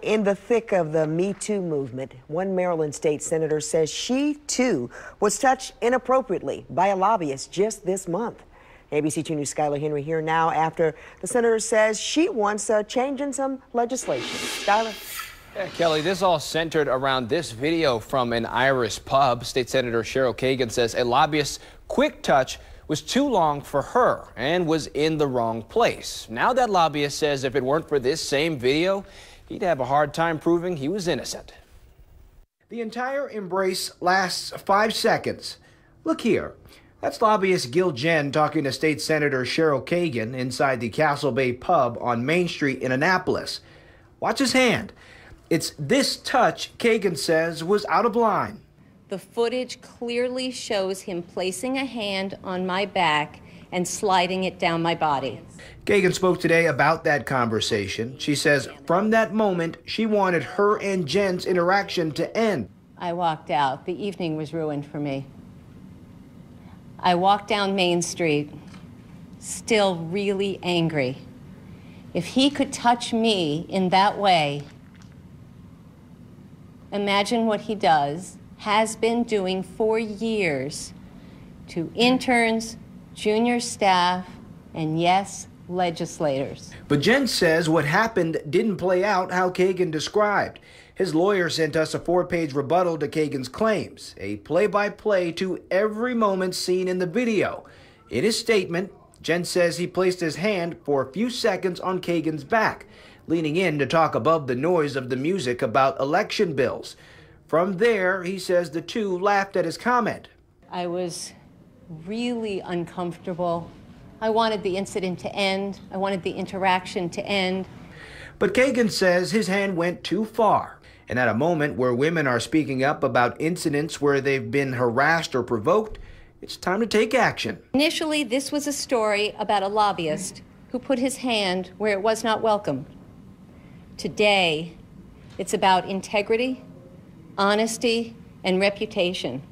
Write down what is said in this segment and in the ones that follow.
In the thick of the Me Too movement, one Maryland state senator says she, too, was touched inappropriately by a lobbyist just this month. ABC 2 News' Skylar Henry here now after the senator says she wants a change in some legislation. Skylar? Yeah, Kelly, this all centered around this video from an Irish pub. State Senator Kagan says a lobbyist's quick touch was too long for her and was in the wrong place. Now that lobbyist says if it weren't for this same video, he'd have a hard time proving he was innocent. The entire embrace lasts 5 seconds. Look here. That's lobbyist Gil Jen talking to State Senator Kagan inside the Castle Bay pub on Main Street in Annapolis. Watch his hand. It's this touch Kagan says was out of line. The footage clearly shows him placing a hand on my back and sliding it down my body. Kagan spoke today about that conversation. She says from that moment, she wanted her and Jen's interaction to end. I walked out. The evening was ruined for me. I walked down Main Street, still really angry. If he could touch me in that way, imagine what he has been doing for years to interns, junior staff, and yes, legislators. But Jen says what happened didn't play out how Kagan described. His lawyer sent us a 4-page rebuttal to Kagan's claims, a play-by-play to every moment seen in the video. In his statement, Jen says he placed his hand for a few seconds on Kagan's back, leaning in to talk above the noise of the music about election bills. From there, he says the two laughed at his comment. I was really uncomfortable. I wanted the incident to end. I wanted the interaction to end. But Kagan says his hand went too far. And at a moment where women are speaking up about incidents where they've been harassed or provoked, it's time to take action. Initially, this was a story about a lobbyist who put his hand where it was not welcome. Today, it's about integrity, honesty, and reputation.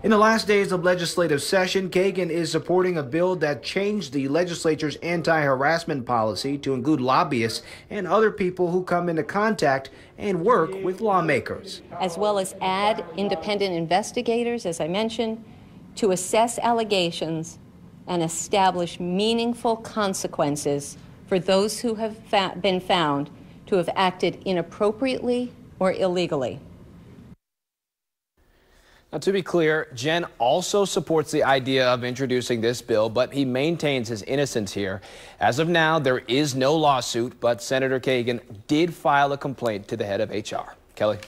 In the last days of legislative session, Kagan is supporting a bill that changed the legislature's anti-harassment policy to include lobbyists and other people who come into contact and work with lawmakers. As well as add independent investigators, as I mentioned, to assess allegations and establish meaningful consequences for those who have been found to have acted inappropriately or illegally. Now, to be clear, Jen also supports the idea of introducing this bill, but he maintains his innocence here. As of now, there is no lawsuit, but Senator Kagan did file a complaint to the head of HR. Kelly.